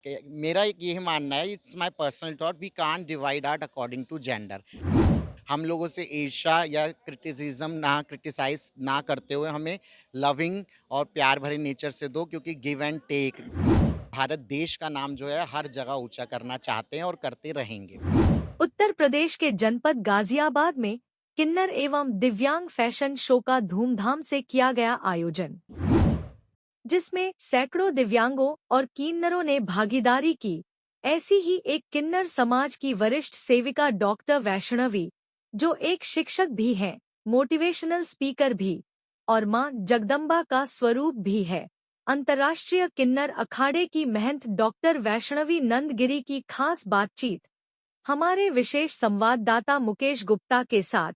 मेरा एक यही मानना है, it's my personal thought, we can't divide art according to gender. हम लोगों से ईर्ष्या या क्रिटिसिज्म ना क्रिटिसाइज ना करते हुए हमें लविंग और प्यार भरे नेचर से दो, क्योंकि गिव एंड टेक भारत देश का नाम जो है हर जगह ऊंचा करना चाहते हैं और करते रहेंगे। उत्तर प्रदेश के जनपद गाजियाबाद में किन्नर एवं दिव्यांग फैशन शो का धूमधाम से किया गया आयोजन, जिसमें सैकड़ों दिव्यांगों और किन्नरों ने भागीदारी की। ऐसी ही एक किन्नर समाज की वरिष्ठ सेविका डॉक्टर वैष्णवी, जो एक शिक्षक भी हैं, मोटिवेशनल स्पीकर भी और मां जगदम्बा का स्वरूप भी है, अंतर्राष्ट्रीय किन्नर अखाड़े की महंत डॉक्टर वैष्णवी नंदगिरी की खास बातचीत हमारे विशेष संवाददाता मुकेश गुप्ता के साथ।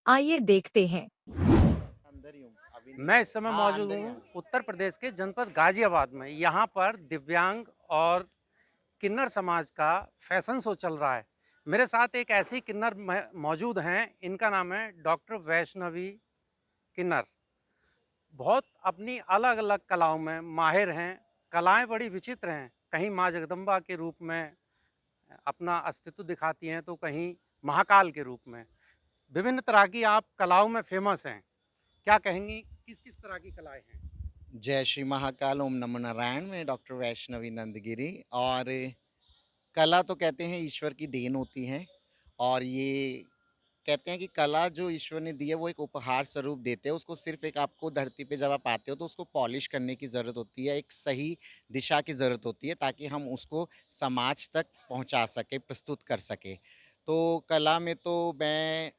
आइए देखते हैं। अंदर ही हूँ, अभी नहीं मैं गए। इस समय हाँ, मौजूद अंदर ही हूँ हूँ। उत्तर प्रदेश के जनपद गाजियाबाद में। यहाँ पर दिव्यांग और किन्नर समाज का फैशन शो चल रहा है। मेरे साथ एक ऐसी किन्नर मौजूद हैं, इनका नाम है डॉक्टर वैष्णवी किन्नर। बहुत अपनी अलग अलग कलाओं में माहिर हैं। कलाएं बड़ी विचित्र हैं, कहीं माँ जगदम्बा के रूप में अपना अस्तित्व दिखाती हैं तो कहीं महाकाल के रूप में। विभिन्न तरह की आप कलाओं में फेमस हैं। क्या कहेंगी, किस किस तरह की कलाएं हैं? जय श्री महाकाल, ओम नमो नारायण। में डॉक्टर वैष्णवी नंदगिरी। और कला तो कहते हैं ईश्वर की देन होती है, और ये कहते हैं कि कला जो ईश्वर ने दी है वो एक उपहार स्वरूप देते हैं उसको। सिर्फ एक आपको धरती पे जब आप आते हो तो उसको पॉलिश करने की ज़रूरत होती है, एक सही दिशा की ज़रूरत होती है, ताकि हम उसको समाज तक पहुंचा सके, प्रस्तुत कर सके। तो कला में तो मैं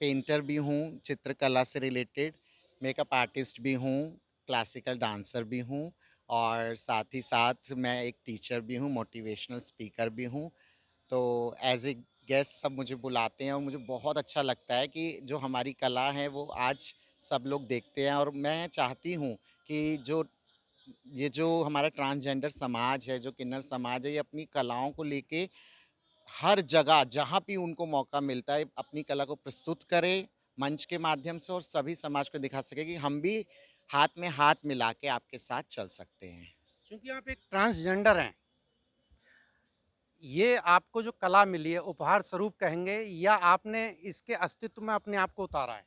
पेंटर भी हूँ, चित्रकला से रिलेटेड, मेकअप आर्टिस्ट भी हूँ, क्लासिकल डांसर भी हूँ, और साथ ही साथ मैं एक टीचर भी हूँ, मोटिवेशनल स्पीकर भी हूँ। तो एज ए गेस्ट सब मुझे बुलाते हैं, और मुझे बहुत अच्छा लगता है कि जो हमारी कला है वो आज सब लोग देखते हैं। और मैं चाहती हूँ कि जो हमारा ट्रांसजेंडर समाज है, जो किन्नर समाज है, ये अपनी कलाओं को लेके हर जगह जहाँ भी उनको मौका मिलता है अपनी कला को प्रस्तुत करे मंच के माध्यम से, और सभी समाज को दिखा सके कि हम भी हाथ में हाथ मिला के आपके साथ चल सकते हैं। चूंकि आप एक ट्रांसजेंडर हैं, ये आपको जो कला मिली है उपहार स्वरूप कहेंगे या आपने इसके अस्तित्व में अपने आप को उतारा है?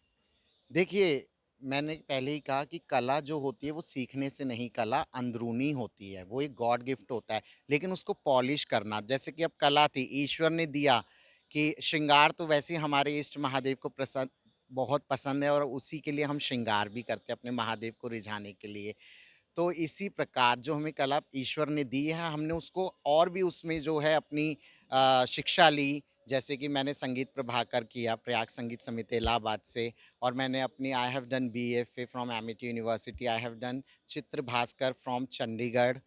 देखिए, मैंने पहले ही कहा कि कला जो होती है वो सीखने से नहीं, कला अंदरूनी होती है, वो एक गॉड गिफ्ट होता है। लेकिन उसको पॉलिश करना, जैसे कि अब कला थी, ईश्वर ने दिया कि श्रृंगार तो वैसे ही हमारे इष्ट महादेव को बहुत पसंद है, और उसी के लिए हम श्रृंगार भी करते हैं अपने महादेव को रिझाने के लिए। तो इसी प्रकार जो हमें कला ईश्वर ने दी है, हमने उसको और भी उसमें जो है अपनी शिक्षा ली। जैसे कि मैंने संगीत प्रभाकर किया प्रयाग संगीत समिति इलाहाबाद से, और मैंने अपनी I have done BFA from Amity university, I have done चित्र भास्कर फ्रॉम चंडीगढ़।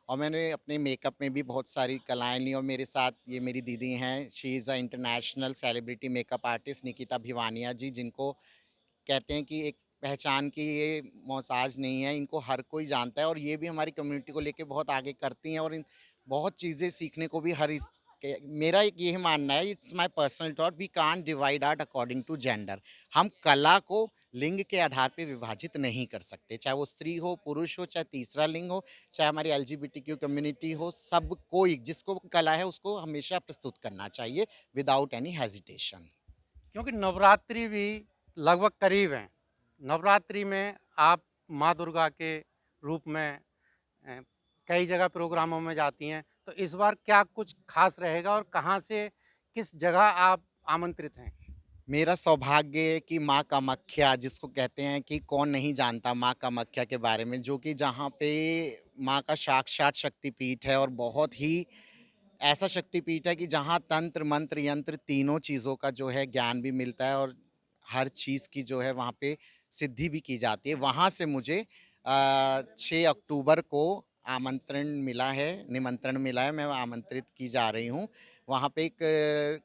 और मैंने अपने मेकअप में भी बहुत सारी कलाएं ली, और मेरे साथ ये मेरी दीदी हैं, she is a international celebrity makeup artist, Nikita Bhiwaniya ji, जिनको कहते हैं कि एक पहचान की ये मोहताज नहीं है, इनको हर कोई जानता है, और ये भी हमारी कम्युनिटी को लेके बहुत आगे करती हैं, और इन बहुत चीज़ें सीखने को भी हर इस मेरा एक यही मानना है, it's my personal thought, we can't divide art according to gender. हम कला को लिंग के आधार पे विभाजित नहीं कर सकते, चाहे वो स्त्री हो, पुरुष हो, चाहे तीसरा लिंग हो, चाहे हमारी एलजीबीटीक्यू कम्युनिटी हो, सब कोई जिसको कला है उसको हमेशा प्रस्तुत करना चाहिए विदाउट एनी हेजिटेशन। क्योंकि नवरात्रि भी लगभग करीब हैं। नवरात्रि में आप माँ दुर्गा के रूप में अ, कई जगह प्रोग्रामों में जाती हैं, तो इस बार क्या कुछ खास रहेगा और कहाँ से, किस जगह आप आमंत्रित हैं? मेरा सौभाग्य है कि माँ कामाख्या, जिसको कहते हैं कि कौन नहीं जानता माँ कामाख्या के बारे में, जो कि जहाँ पे माँ का साक्षात शक्तिपीठ है, और बहुत ही ऐसा शक्तिपीठ है कि जहाँ तंत्र मंत्र यंत्र तीनों चीज़ों का जो है ज्ञान भी मिलता है, और हर चीज़ की जो है वहाँ पे सिद्धि भी की जाती है। वहाँ से मुझे 6 अक्टूबर को आमंत्रण मिला है, निमंत्रण मिला है, मैं आमंत्रित की जा रही हूँ। वहाँ पे एक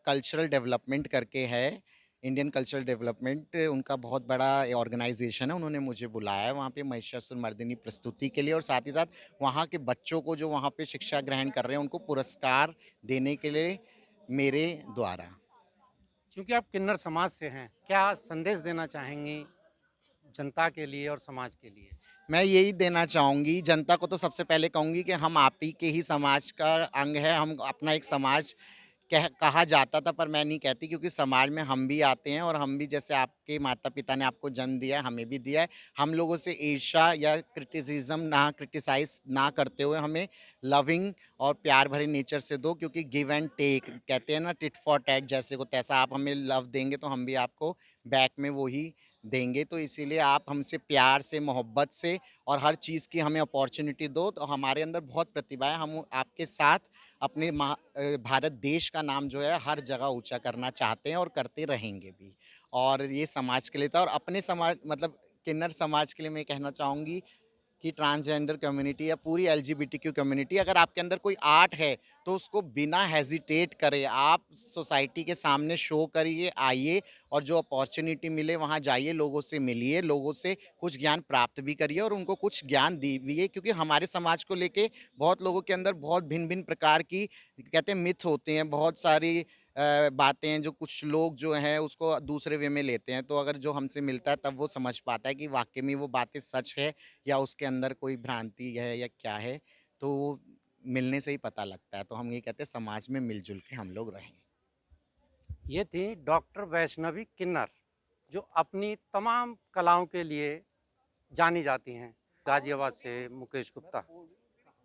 कल्चरल डेवलपमेंट करके है, इंडियन कल्चरल डेवलपमेंट, उनका बहुत बड़ा ऑर्गेनाइजेशन है, उन्होंने मुझे बुलाया है वहाँ पे महिषासुरमर्दिनी प्रस्तुति के लिए, और साथ ही साथ वहाँ के बच्चों को जो वहाँ पे शिक्षा ग्रहण कर रहे हैं उनको पुरस्कार देने के लिए मेरे द्वारा। चूँकि आप किन्नर समाज से हैं, क्या संदेश देना चाहेंगी जनता के लिए और समाज के लिए? मैं यही देना चाहूँगी जनता को, तो सबसे पहले कहूँगी कि हम आप ही के ही समाज का अंग है, हम अपना एक समाज कहा जाता था, पर मैं नहीं कहती, क्योंकि समाज में हम भी आते हैं और हम भी, जैसे आपके माता-पिता ने आपको जन्म दिया है, हमें भी दिया है। हम लोगों से ईर्ष्या या क्रिटिसाइज़ ना करते हुए हमें लविंग और प्यार भरे नेचर से दो, क्योंकि गिव एंड टेक कहते हैं ना, टिट फॉर टैट, जैसे को तैसा। आप हमें लव देंगे तो हम भी आपको बैक में वो ही देंगे। तो इसीलिए आप हमसे प्यार से, मोहब्बत से और हर चीज़ की हमें अपॉर्च्युनिटी दो। तो हमारे अंदर बहुत प्रतिभा है, हम आपके साथ अपने भारत देश का नाम जो है हर जगह ऊँचा करना चाहते हैं और करते रहेंगे भी। और ये समाज के लिए था, और अपने समाज मतलब किन्नर समाज के लिए मैं कहना चाहूँगी कि ट्रांसजेंडर कम्युनिटी या पूरी एलजीबीटीक्यू कम्युनिटी, अगर आपके अंदर कोई आर्ट है तो उसको बिना हेजिटेट करे आप सोसाइटी के सामने शो करिए, आइए, और जो अपॉर्चुनिटी मिले वहाँ जाइए, लोगों से मिलिए, लोगों से कुछ ज्ञान प्राप्त भी करिए और उनको कुछ ज्ञान दीजिए, क्योंकि हमारे समाज को लेके बहुत लोगों के अंदर बहुत भिन्न भिन्न प्रकार की, कहते हैं, मिथ होते हैं, बहुत सारी बातें हैं, जो कुछ लोग जो हैं उसको दूसरे वे में लेते हैं। तो अगर जो हमसे मिलता है तब वो समझ पाता है कि वाकई में वो बातें सच है या उसके अंदर कोई भ्रांति है या क्या है। तो वो मिलने से ही पता लगता है। तो हम ये कहते हैं समाज में मिलजुल के हम लोग रहें। ये थी डॉक्टर वैष्णवी किन्नर, जो अपनी तमाम कलाओं के लिए जानी जाती हैं। गाजियाबाद से मुकेश गुप्ता।